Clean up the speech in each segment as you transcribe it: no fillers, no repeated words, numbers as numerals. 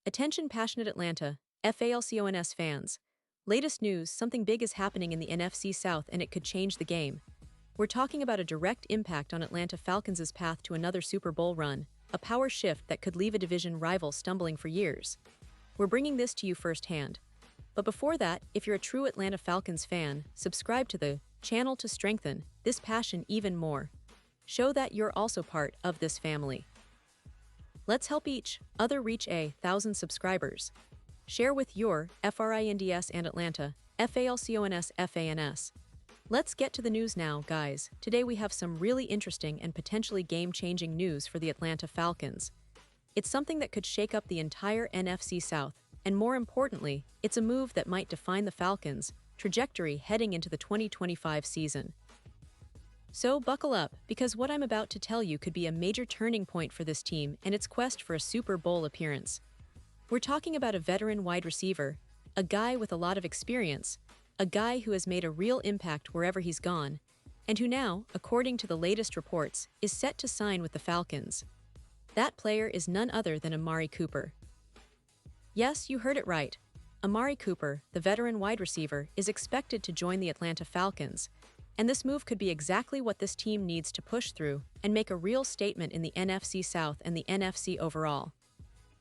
Attention passionate Atlanta, Falcons fans. Latest news, something big is happening in the NFC South and it could change the game. We're talking about a direct impact on Atlanta Falcons' path to another Super Bowl run, a power shift that could leave a division rival stumbling for years. We're bringing this to you firsthand. But before that, if you're a true Atlanta Falcons fan, subscribe to the channel to strengthen this passion even more. Show that you're also part of this family. Let's help each other reach 1,000 subscribers. Share with your FRINDS and Atlanta, FALCONS FANS. Let's get to the news now, guys. Today we have some really interesting and potentially game-changing news for the Atlanta Falcons. It's something that could shake up the entire NFC South, and more importantly, it's a move that might define the Falcons' trajectory heading into the 2025 season. So buckle up, because what I'm about to tell you could be a major turning point for this team and its quest for a Super Bowl appearance. We're talking about a veteran wide receiver, a guy with a lot of experience, a guy who has made a real impact wherever he's gone, and who now, according to the latest reports, is set to sign with the Falcons. That player is none other than Amari Cooper. Yes, you heard it right. Amari Cooper, the veteran wide receiver, is expected to join the Atlanta Falcons, and this move could be exactly what this team needs to push through and make a real statement in the NFC South and the NFC overall.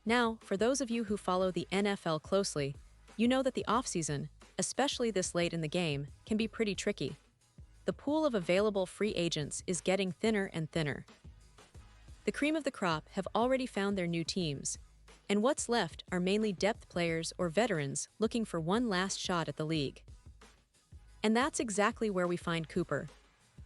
Now, for those of you who follow the NFL closely, you know that the offseason, especially this late in the game, can be pretty tricky. The pool of available free agents is getting thinner and thinner. The cream of the crop have already found their new teams, and what's left are mainly depth players or veterans looking for one last shot at the league. And that's exactly where we find Cooper.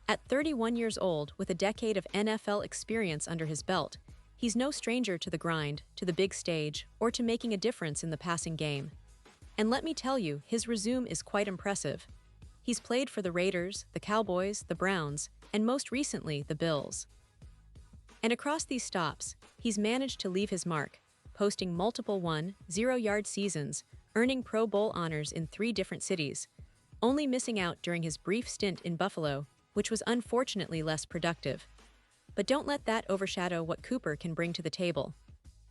At 31 years old, with a decade of NFL experience under his belt, he's no stranger to the grind, to the big stage, or to making a difference in the passing game. And let me tell you, his resume is quite impressive. He's played for the Raiders, the Cowboys, the Browns, and most recently, the Bills. And across these stops, he's managed to leave his mark, posting multiple 1-0-yard seasons, earning Pro Bowl honors in 3 different cities, only missing out during his brief stint in Buffalo, which was unfortunately less productive. But don't let that overshadow what Cooper can bring to the table.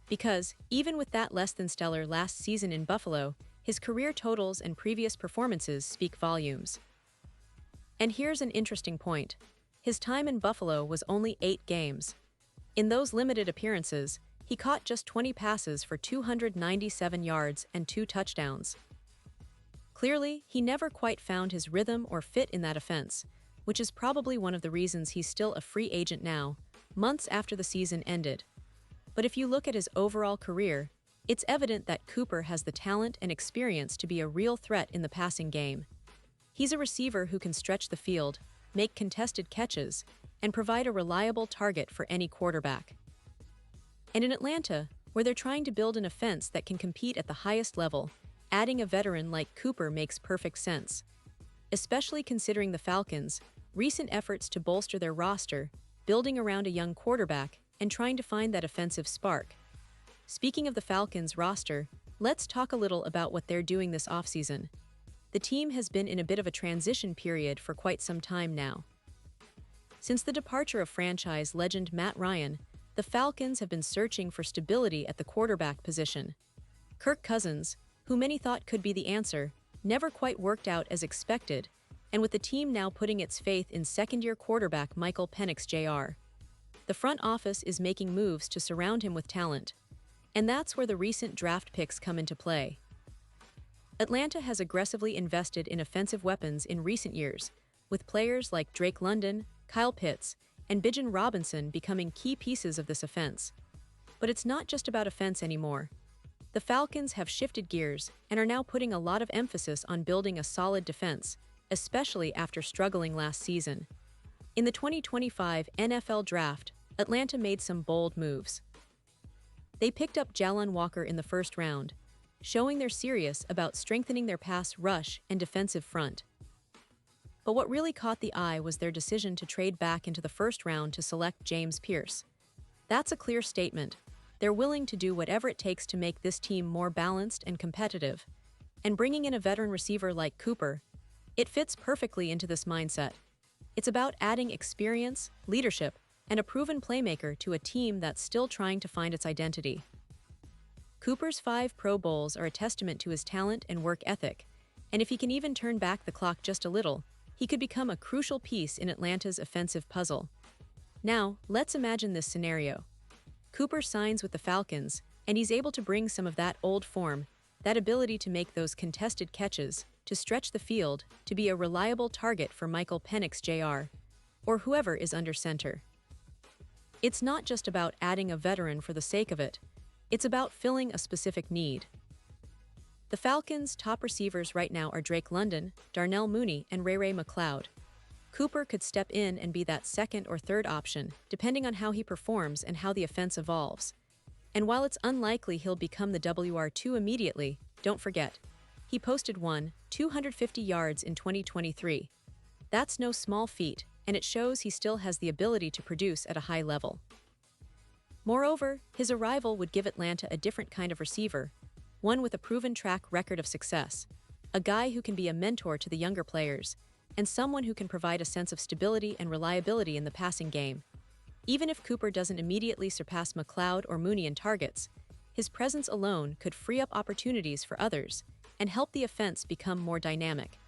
Because, even with that less than stellar last season in Buffalo, his career totals and previous performances speak volumes. And here's an interesting point. His time in Buffalo was only 8 games. In those limited appearances, he caught just 20 passes for 297 yards and 2 touchdowns. Clearly, he never quite found his rhythm or fit in that offense, which is probably one of the reasons he's still a free agent now, months after the season ended. But if you look at his overall career, it's evident that Cooper has the talent and experience to be a real threat in the passing game. He's a receiver who can stretch the field, make contested catches, and provide a reliable target for any quarterback. And in Atlanta, where they're trying to build an offense that can compete at the highest level, adding a veteran like Cooper makes perfect sense. Especially considering the Falcons' recent efforts to bolster their roster, building around a young quarterback, and trying to find that offensive spark. Speaking of the Falcons' roster, let's talk a little about what they're doing this offseason. The team has been in a bit of a transition period for quite some time now. Since the departure of franchise legend Matt Ryan, the Falcons have been searching for stability at the quarterback position. Kirk Cousins, who many thought could be the answer, never quite worked out as expected, and with the team now putting its faith in second-year quarterback Michael Penix Jr., the front office is making moves to surround him with talent, and that's where the recent draft picks come into play. Atlanta has aggressively invested in offensive weapons in recent years, with players like Drake London, Kyle Pitts, and Bijan Robinson becoming key pieces of this offense. But it's not just about offense anymore. The Falcons have shifted gears and are now putting a lot of emphasis on building a solid defense, especially after struggling last season. In the 2025 NFL Draft, Atlanta made some bold moves. They picked up Jalon Walker in the first round, showing they're serious about strengthening their pass rush and defensive front. But what really caught the eye was their decision to trade back into the first round to select James Pierce. That's a clear statement. They're willing to do whatever it takes to make this team more balanced and competitive. And bringing in a veteran receiver like Cooper, it fits perfectly into this mindset. It's about adding experience, leadership, and a proven playmaker to a team that's still trying to find its identity. Cooper's 5 Pro Bowls are a testament to his talent and work ethic, and if he can even turn back the clock just a little, he could become a crucial piece in Atlanta's offensive puzzle. Now, let's imagine this scenario. Cooper signs with the Falcons, and he's able to bring some of that old form, that ability to make those contested catches, to stretch the field, to be a reliable target for Michael Penix Jr., or whoever is under center. It's not just about adding a veteran for the sake of it, it's about filling a specific need. The Falcons' top receivers right now are Drake London, Darnell Mooney, and Ray McCloud. Cooper could step in and be that second or third option, depending on how he performs and how the offense evolves. And while it's unlikely he'll become the WR2 immediately, don't forget, he posted 250 yards in 2023. That's no small feat, and it shows he still has the ability to produce at a high level. Moreover, his arrival would give Atlanta a different kind of receiver, one with a proven track record of success, a guy who can be a mentor to the younger players, and someone who can provide a sense of stability and reliability in the passing game. Even if Cooper doesn't immediately surpass McCloud or Mooney in targets, his presence alone could free up opportunities for others and help the offense become more dynamic.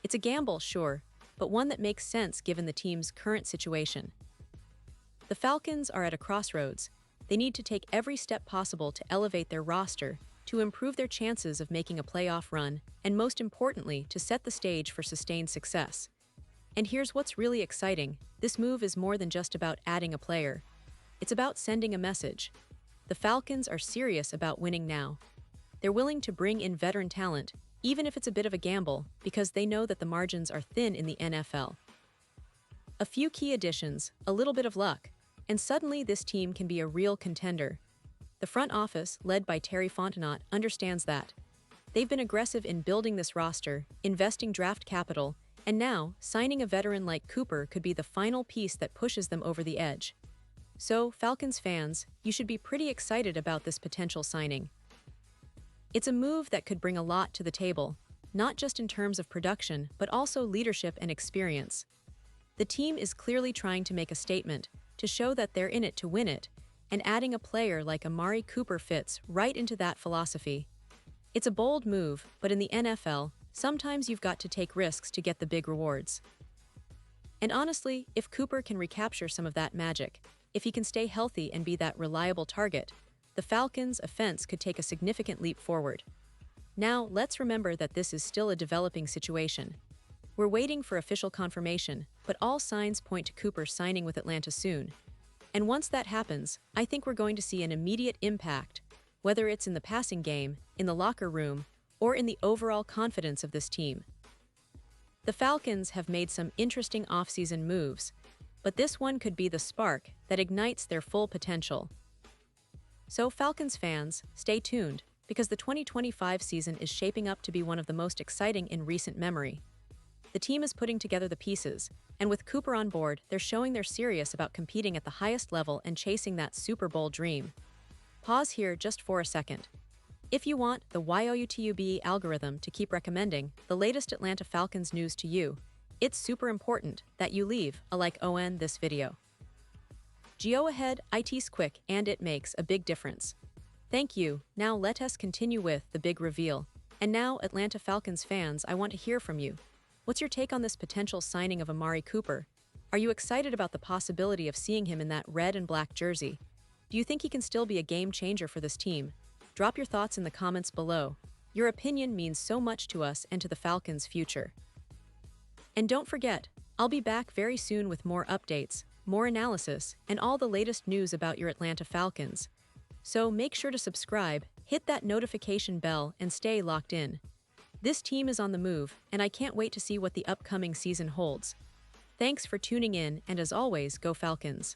It's a gamble, sure, but one that makes sense given the team's current situation. The Falcons are at a crossroads. They need to take every step possible to elevate their roster, to improve their chances of making a playoff run, and most importantly, to set the stage for sustained success. And here's what's really exciting. This move is more than just about adding a player. It's about sending a message. The Falcons are serious about winning now. They're willing to bring in veteran talent, even if it's a bit of a gamble, because they know that the margins are thin in the NFL. A few key additions, a little bit of luck, and suddenly this team can be a real contender. The front office, led by Terry Fontenot, understands that. They've been aggressive in building this roster, investing draft capital, and now, signing a veteran like Cooper could be the final piece that pushes them over the edge. So, Falcons fans, you should be pretty excited about this potential signing. It's a move that could bring a lot to the table, not just in terms of production, but also leadership and experience. The team is clearly trying to make a statement, to show that they're in it to win it, and adding a player like Amari Cooper fits right into that philosophy. It's a bold move, but in the NFL, sometimes you've got to take risks to get the big rewards. And honestly, if Cooper can recapture some of that magic, if he can stay healthy and be that reliable target, the Falcons' offense could take a significant leap forward. Now, let's remember that this is still a developing situation. We're waiting for official confirmation, but all signs point to Cooper signing with Atlanta soon. And once that happens, I think we're going to see an immediate impact, whether it's in the passing game, in the locker room, or in the overall confidence of this team. The Falcons have made some interesting offseason moves, but this one could be the spark that ignites their full potential. So Falcons fans, stay tuned, because the 2025 season is shaping up to be one of the most exciting in recent memory. The team is putting together the pieces, and with Cooper on board, they're showing they're serious about competing at the highest level and chasing that Super Bowl dream. Pause here just for a second. If you want the YOUTUBE algorithm to keep recommending the latest Atlanta Falcons news to you, it's super important that you leave a like on this video. Go ahead, it's quick and it makes a big difference. Thank you. Now let us continue with the big reveal. And now, Atlanta Falcons fans, I want to hear from you. What's your take on this potential signing of Amari Cooper? Are you excited about the possibility of seeing him in that red and black jersey? Do you think he can still be a game changer for this team? Drop your thoughts in the comments below. Your opinion means so much to us and to the Falcons' future. And don't forget, I'll be back very soon with more updates, more analysis, and all the latest news about your Atlanta Falcons. So make sure to subscribe, hit that notification bell, and stay locked in. This team is on the move, and I can't wait to see what the upcoming season holds. Thanks for tuning in, and as always, go Falcons.